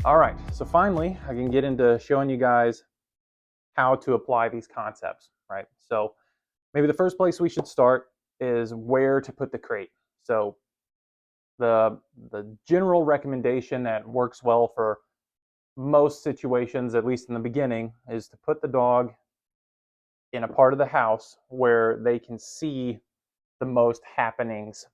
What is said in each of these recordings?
All right, so finally I can get into showing you guys how to apply these concepts, right? So maybe the first place we should start is where to put the crate. So the general recommendation that works well for most situations, at least in the beginning, is to put the dog in a part of the house where they can see the most happenings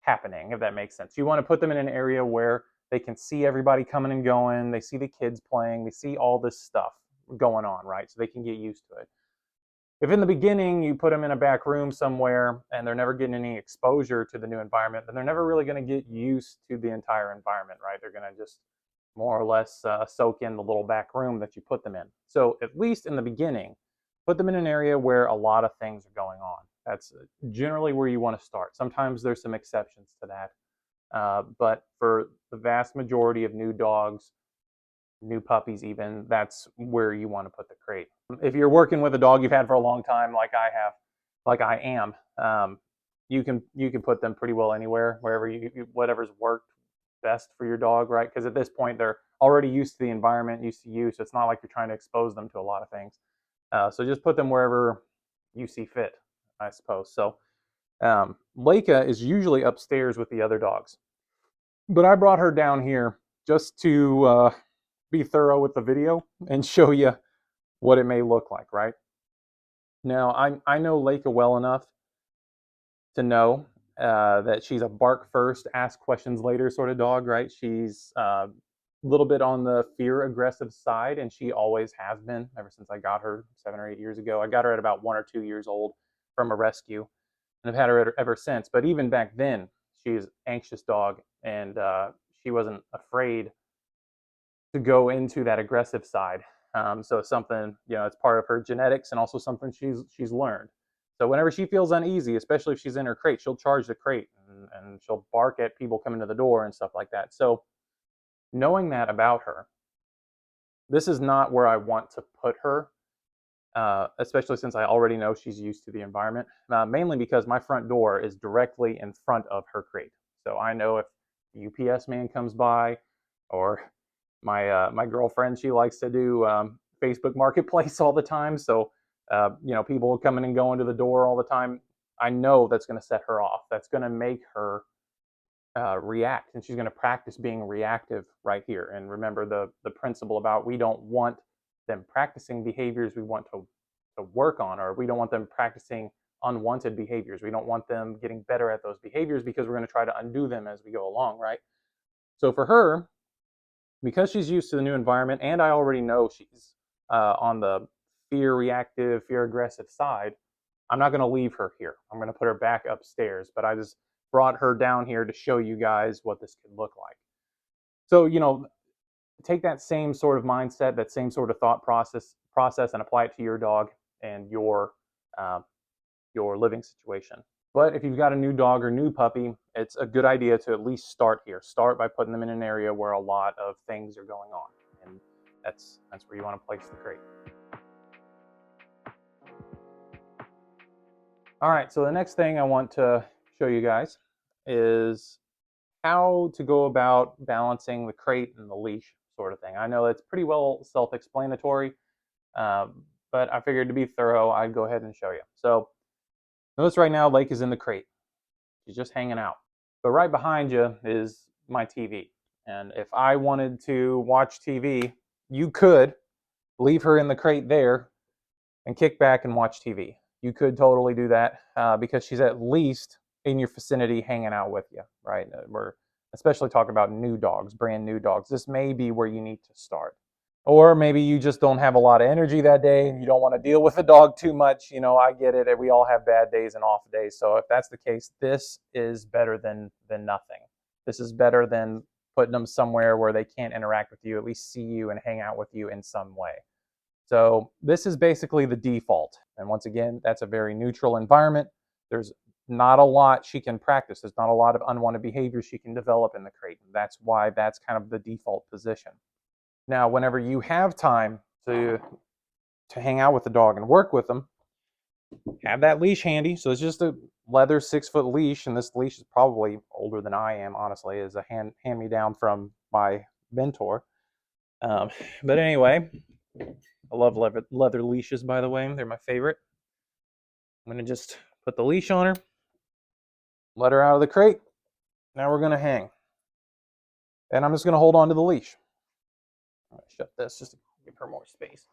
happening, if that makes sense. You want to put them in an area where they can see everybody coming and going, they see the kids playing, they see all this stuff going on, right? So they can get used to it. If in the beginning you put them in a back room somewhere and they're never getting any exposure to the new environment, then they're never really going to get used to the entire environment, right? They're going to just more or less soak in the little back room that you put them in. So at least in the beginning, put them in an area where a lot of things are going on. That's generally where you want to start. Sometimes there's some exceptions to that. But for the vast majority of new dogs, new puppies even, that's where you want to put the crate. If you're working with a dog you've had for a long time, like I have, like I am, you can put them pretty well anywhere, wherever whatever's worked best for your dog, right? Because at this point they're already used to the environment, used to you, so it's not like you're trying to expose them to a lot of things. So just put them wherever you see fit, I suppose. So Leica is usually upstairs with the other dogs, but I brought her down here just to be thorough with the video and show you what it may look like, right? Now, I know Leica well enough to know that she's a bark first, ask questions later sort of dog, right? She's a little bit on the fear aggressive side, and she always has been ever since I got her 7 or 8 years ago. I got her at about 1 or 2 years old from a rescue, and I've had her ever since. But even back then, she's an anxious dog, and she wasn't afraid to go into that aggressive side. So it's something, it's part of her genetics and also something she's learned. So whenever she feels uneasy, especially if she's in her crate, she'll charge the crate and she'll bark at people coming to the door and stuff like that. So knowing that about her, this is not where I want to put her, especially since I already know she's used to the environment, mainly because my front door is directly in front of her crate. So I know if the UPS man comes by, or my girlfriend, she likes to do Facebook Marketplace all the time. So people coming and going to the door all the time. I know that's going to set her off. That's going to make her react, and she's going to practice being reactive right here. And remember the principle about we don't want them practicing behaviors we want to work on, or we don't want them practicing unwanted behaviors. We don't want them getting better at those behaviors because we're going to try to undo them as we go along, right? So for her, because she's used to the new environment, and I already know she's on the fear reactive, fear aggressive side, I'm not going to leave her here. I'm going to put her back upstairs, but I just brought her down here to show you guys what this could look like. So, take that same sort of mindset, that same sort of thought process, and apply it to your dog and your living situation. But if you've got a new dog or new puppy, it's a good idea to at least start here. Start by putting them in an area where a lot of things are going on, and that's where you want to place the crate. All right, so the next thing I want to show you guys is how to go about balancing the crate and the leash sort of thing. I know it's pretty well self-explanatory, but I figured to be thorough, I'd go ahead and show you. So notice right now Lake is in the crate. She's just hanging out. But right behind you is my TV. And if I wanted to watch TV, you could leave her in the crate there and kick back and watch TV. You could totally do that because she's at least in your vicinity hanging out with you, right? We're especially talking about new dogs, brand new dogs. This may be where you need to start. Or maybe you just don't have a lot of energy that day and you don't want to deal with the dog too much. I get it. We all have bad days and off days. So if that's the case, this is better than nothing. This is better than putting them somewhere where they can't interact with you, at least see you and hang out with you in some way. So this is basically the default. And once again, that's a very neutral environment. There's not a lot she can practice. There's not a lot of unwanted behavior she can develop in the crate. And that's why that's kind of the default position. Now, whenever you have time to hang out with the dog and work with them, have that leash handy. So it's just a leather 6-foot leash, and this leash is probably older than I am, honestly, is a hand-me-down from my mentor. Um, but anyway, I love leather leashes, by the way. They're my favorite. I'm going to just put the leash on her, let her out of the crate. Now we're going to hang. And I'm just going to hold on to the leash. I'm going to shut this just to give her more space.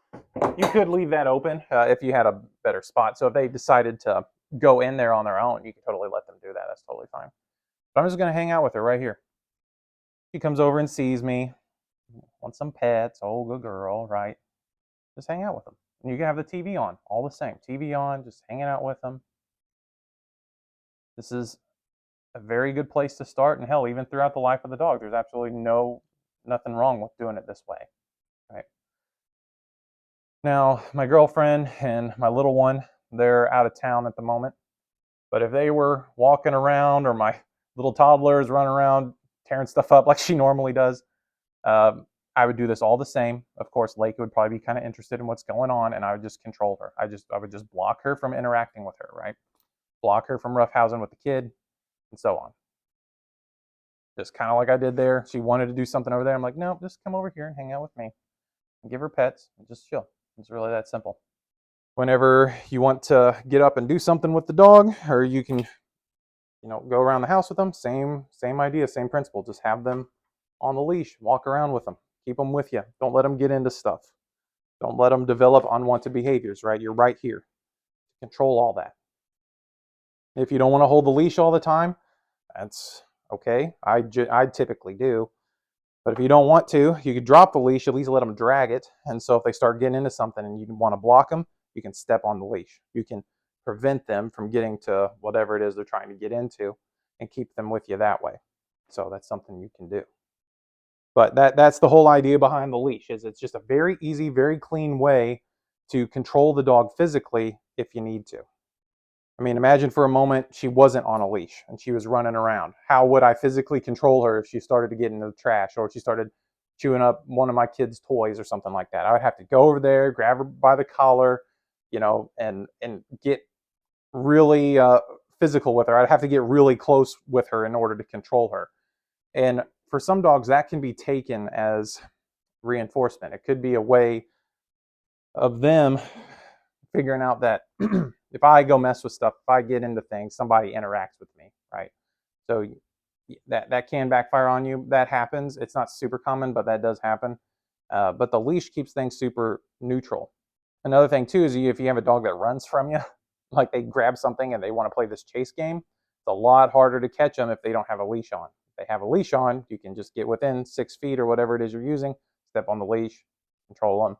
You could leave that open if you had a better spot. So if they decided to go in there on their own, you could totally let them do that. That's totally fine. But I'm just going to hang out with her right here. She comes over and sees me, wants some pets. Oh, good girl, right? Just hang out with them. And you can have the TV on, all the same. TV on, just hanging out with them. This is a very good place to start. And hell, even throughout the life of the dog, there's absolutely nothing wrong with doing it this way. Right? Now, my girlfriend and my little one, they're out of town at the moment. But if they were walking around or my little toddler is running around tearing stuff up like she normally does, I would do this all the same. Of course, Lake would probably be kind of interested in what's going on, and I would just control her. I would just block her from interacting with her, right? Block her from roughhousing with the kid, and so on. Just kind of like I did there. She wanted to do something over there. I'm like, no, just come over here and hang out with me, and give her pets, and just chill. It's really that simple. Whenever you want to get up and do something with the dog, or you can, go around the house with them, same idea, same principle. Just have them on the leash, walk around with them, keep them with you. Don't let them get into stuff. Don't let them develop unwanted behaviors, right? You're right here to control all that. If you don't want to hold the leash all the time, that's okay. I typically do. But if you don't want to, you could drop the leash, at least let them drag it. And so if they start getting into something and you want to block them, you can step on the leash. You can prevent them from getting to whatever it is they're trying to get into and keep them with you that way. So that's something you can do. But that's the whole idea behind the leash, is it's just a very easy, very clean way to control the dog physically if you need to. I mean, imagine for a moment she wasn't on a leash and she was running around. How would I physically control her if she started to get into the trash or if she started chewing up one of my kids' toys or something like that? I would have to go over there, grab her by the collar, and get really physical with her. I'd have to get really close with her in order to control her. And for some dogs, that can be taken as reinforcement. It could be a way of them figuring out that if I go mess with stuff, if I get into things, somebody interacts with me, right? So that can backfire on you. That happens. It's not super common, but that does happen. But the leash keeps things super neutral. Another thing too is if you have a dog that runs from you, like they grab something and they want to play this chase game, it's a lot harder to catch them if they don't have a leash on. If they have a leash on, you can just get within 6 feet or whatever it is you're using, step on the leash, control them,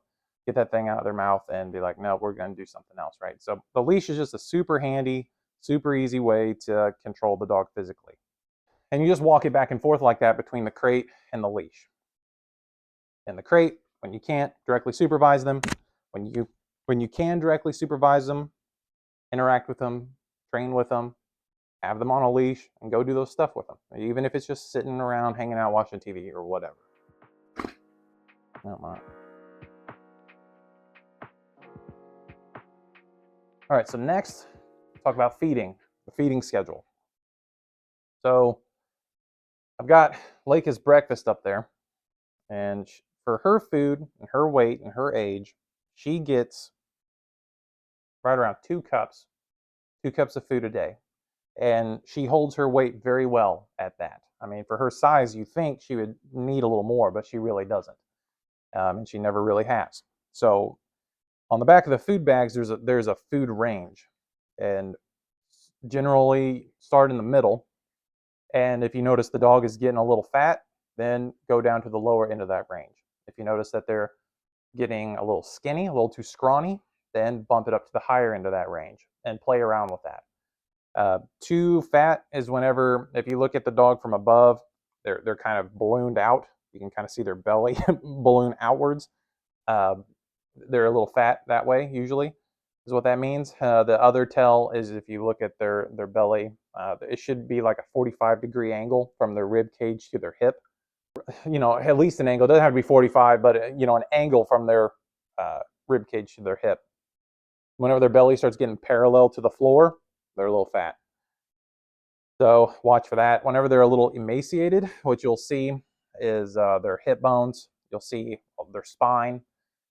get that thing out of their mouth and be like, no, we're going to do something else, right? So the leash is just a super handy, super easy way to control the dog physically. And you just walk it back and forth like that between the crate and the leash. In the crate, when you can't directly supervise them, when you can directly supervise them, interact with them, train with them, have them on a leash, and go do those stuff with them, even if it's just sitting around, hanging out, watching TV or whatever. Oh my. All right, so next, talk about feeding, the feeding schedule. So I've got Lake's breakfast up there, and for her food and her weight and her age, she gets right around 2 cups of food a day. And she holds her weight very well at that. I mean, for her size, you think she would need a little more, but she really doesn't. And she never really has. So on the back of the food bags, there's a food range. And generally start in the middle. And if you notice the dog is getting a little fat, then go down to the lower end of that range. If you notice that they're getting a little skinny, a little too scrawny, then bump it up to the higher end of that range and play around with that. Too fat is whenever, if you look at the dog from above, they're kind of ballooned out. You can kind of see their belly balloon outwards. They're a little fat that way, usually, is what that means. The other tell is if you look at their belly, it should be like a 45-degree angle from their rib cage to their hip. At least an angle. It doesn't have to be 45, but an angle from their rib cage to their hip. Whenever their belly starts getting parallel to the floor, they're a little fat. So watch for that. Whenever they're a little emaciated, what you'll see is their hip bones You'll see their spine.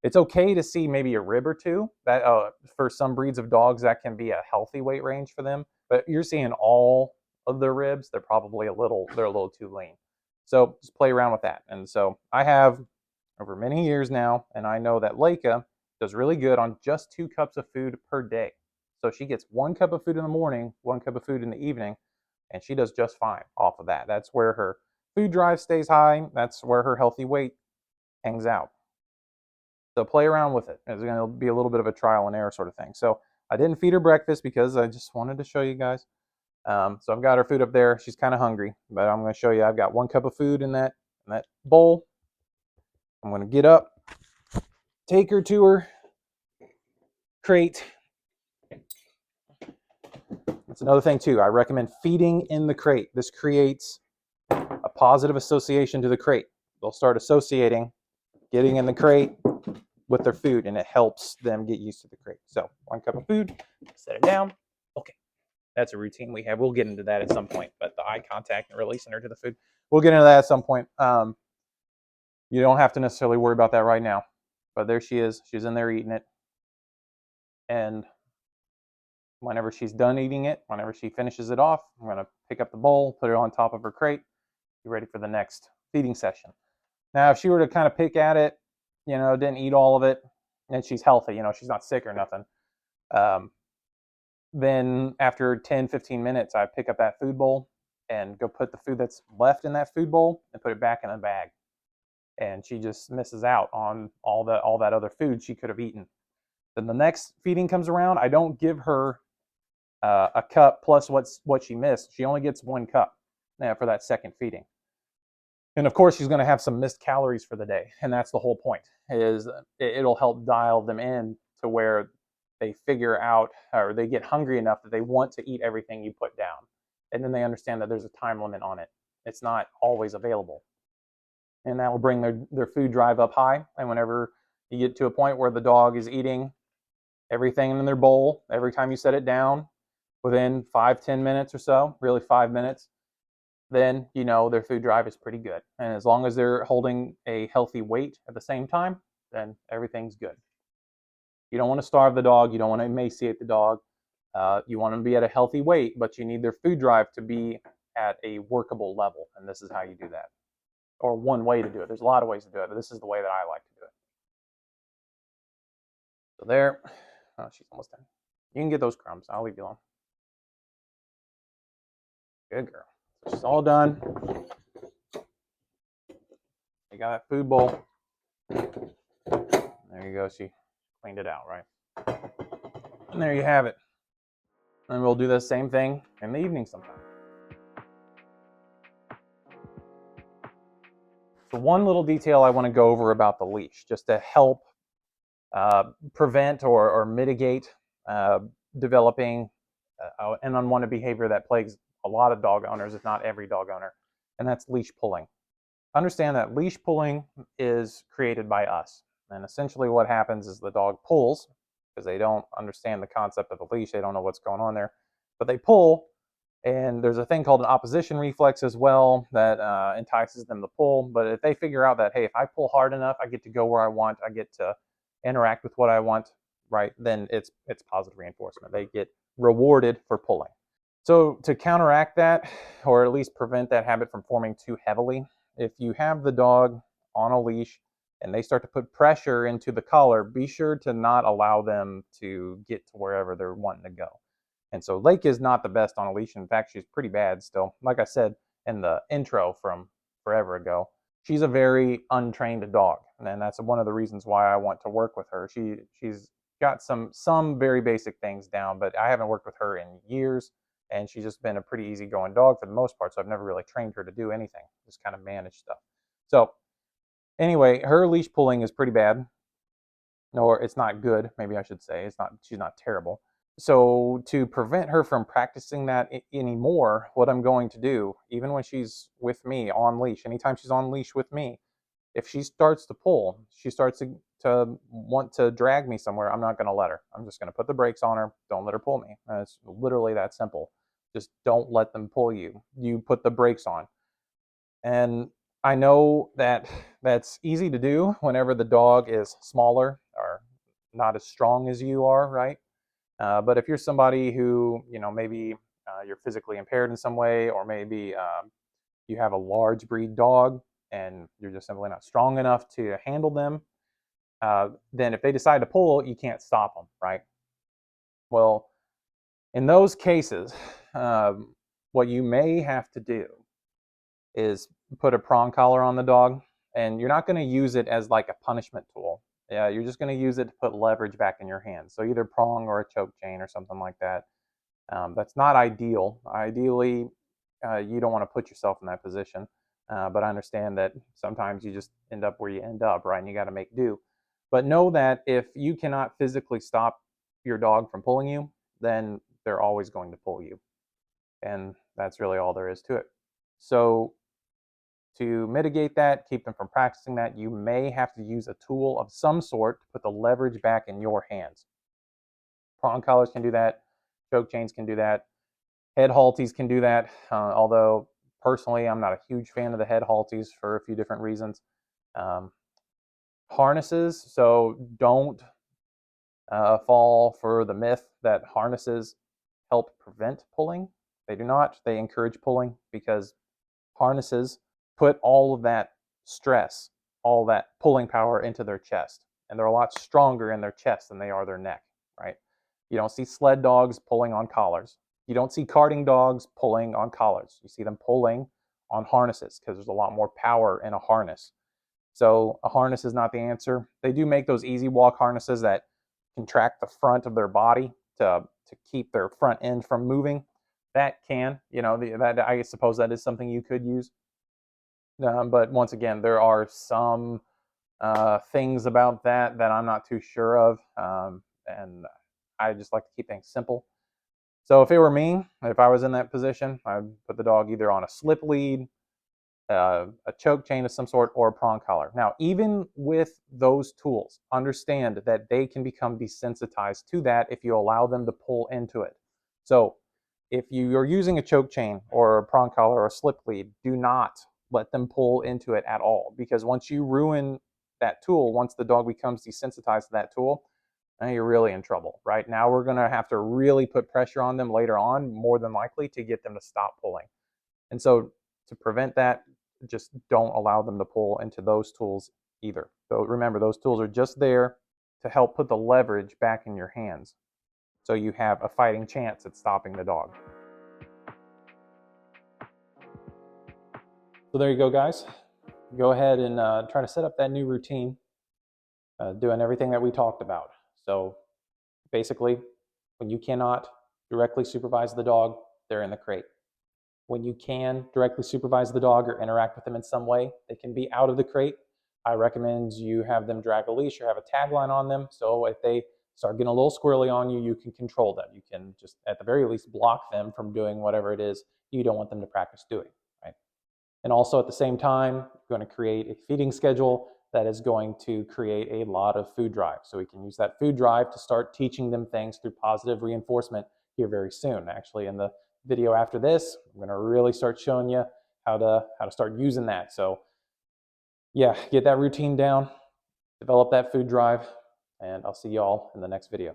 It's okay to see maybe a rib or two. That for some breeds of dogs, that can be a healthy weight range for them. But you're seeing all of their ribs, they're probably they're a little too lean. So just play around with that. And so I have over many years now, and I know that Leica does really good on just 2 cups of food per day. So she gets 1 cup of food in the morning, 1 cup of food in the evening, and she does just fine off of that. That's where her food drive stays high. That's where her healthy weight hangs out. So play around with it. It's going to be a little bit of a trial and error sort of thing. So I didn't feed her breakfast because I just wanted to show you guys. So I've got her food up there. She's kind of hungry, but I'm going to show you. I've got 1 cup of food in that bowl. I'm going to get up, take her to her crate. That's another thing too. I recommend feeding in the crate. This creates a positive association to the crate. They'll start associating getting in the crate with their food, and it helps them get used to the crate. So 1 cup of food, set it down. Okay, that's a routine we have. We'll get into that at some point, but the eye contact and releasing her to the food, we'll get into that at some point. You don't have to necessarily worry about that right now, but there she is. She's in there eating it. And whenever she's done eating it, whenever she finishes it off, I'm going to pick up the bowl, put it on top of her crate, be ready for the next feeding session. Now, if she were to kind of pick at it, didn't eat all of it, and she's healthy, she's not sick or nothing, then after 10, 15 minutes, I pick up that food bowl and go put the food that's left in that food bowl and put it back in a bag. And she just misses out on all that other food she could have eaten. Then the next feeding comes around. I don't give her a cup plus what she missed. She only gets 1 cup for that second feeding. And of course, she's going to have some missed calories for the day. And that's the whole point, is it'll help dial them in to where they figure out, or they get hungry enough that they want to eat everything you put down. And then they understand that there's a time limit on it. It's not always available. And that will bring their food drive up high. And whenever you get to a point where the dog is eating everything in their bowl, every time you set it down, within 5-10 minutes or so, really 5 minutes, then their food drive is pretty good. And as long as they're holding a healthy weight at the same time, then everything's good. You don't want to starve the dog. You don't want to emaciate the dog. You want them to be at a healthy weight, but you need their food drive to be at a workable level. And this is how you do that. Or one way to do it. There's a lot of ways to do it, but this is the way that I like to do it. So there. Oh, she's almost done. You can get those crumbs. I'll leave you alone. Good girl. So she's all done. You got that food bowl. There you go. She cleaned it out, right? And there you have it. And we'll do the same thing in the evening sometime. So one little detail I want to go over about the leash, just to help prevent or mitigate developing an unwanted behavior that plagues a lot of dog owners, if not every dog owner, and that's leash pulling. Understand that leash pulling is created by us. And essentially what happens is the dog pulls because they don't understand the concept of a leash. They don't know what's going on there. But they pull, and there's a thing called an opposition reflex as well that entices them to pull. But if they figure out that, hey, if I pull hard enough, I get to go where I want, I get to interact with what I want, right, then it's positive reinforcement. They get rewarded for pulling. So to counteract that, or at least prevent that habit from forming too heavily, if you have the dog on a leash and they start to put pressure into the collar, be sure to not allow them to get to wherever they're wanting to go. And so Lake is not the best on a leash. In fact, she's pretty bad still. Like I said in the intro from forever ago, she's a very untrained dog. And that's one of the reasons why I want to work with her. She's got some very basic things down, but I haven't worked with her in years. And she's just been a pretty easygoing dog for the most part, so I've never really trained her to do anything, just kind of manage stuff. So anyway, her leash pulling is pretty bad, or it's not good, maybe I should say. She's not terrible. So to prevent her from practicing that anymore, what I'm going to do, even when she's with me on leash, anytime she's on leash with me, if she starts to pull, she starts to want to drag me somewhere, I'm not going to let her. I'm just going to put the brakes on her. Don't let her pull me. And it's literally that simple. Just don't let them pull you. You put the brakes on. And I know that that's easy to do whenever the dog is smaller or not as strong as you are, right? But if you're somebody who, maybe you're physically impaired in some way, or maybe you have a large breed dog and you're just simply not strong enough to handle them, then if they decide to pull, you can't stop them, right? Well, in those cases, what you may have to do is put a prong collar on the dog, and you're not going to use it as like a punishment tool. Yeah, you're just going to use it to put leverage back in your hands. So either prong or a choke chain or something like that. That's not ideal. Ideally, you don't want to put yourself in that position. But I understand that sometimes you just end up where you end up, right? And you got to make do. But know that if you cannot physically stop your dog from pulling you, then they're always going to pull you. And that's really all there is to it. So to mitigate that, keep them from practicing that, you may have to use a tool of some sort to put the leverage back in your hands. Prong collars can do that. Choke chains can do that. Head halties can do that, although personally I'm not a huge fan of the head halties for a few different reasons. Harnesses, so don't fall for the myth that harnesses help prevent pulling. They do not. They encourage pulling because harnesses put all of that stress, all that pulling power into their chest. And they're a lot stronger in their chest than they are their neck, right? You don't see sled dogs pulling on collars. You don't see carting dogs pulling on collars. You see them pulling on harnesses because there's a lot more power in a harness. So a harness is not the answer. They do make those easy walk harnesses that contract the front of their body to keep their front end from moving. That can, that I suppose that is something you could use. But once again, there are some things about that I'm not too sure of, and I just like to keep things simple. So if it were me, if I was in that position, I'd put the dog either on a slip lead, a choke chain of some sort, or a prong collar. Now, even with those tools, understand that they can become desensitized to that if you allow them to pull into it. So if you're using a choke chain or a prong collar or a slip lead, do not let them pull into it at all, because once you ruin that tool, once the dog becomes desensitized to that tool, now you're really in trouble. Right now, we're going to have to really put pressure on them later on, more than likely, to get them to stop pulling. And so to prevent that, just don't allow them to pull into those tools either. So remember, those tools are just there to help put the leverage back in your hands, so you have a fighting chance at stopping the dog. So there you go, guys. Go ahead and try to set up that new routine, doing everything that we talked about. So basically, when you cannot directly supervise the dog, they're in the crate. When you can directly supervise the dog or interact with them in some way, they can be out of the crate. I recommend you have them drag a leash or have a tagline on them, so if they start getting a little squirrely on you, you can control them. You can just, at the very least, block them from doing whatever it is you don't want them to practice doing, right? And also at the same time, you're going to create a feeding schedule that is going to create a lot of food drive. So we can use that food drive to start teaching them things through positive reinforcement here very soon. Actually, in the video after this, I'm going to really start showing you how to start using that. So yeah, get that routine down, develop that food drive, and I'll see you all in the next video.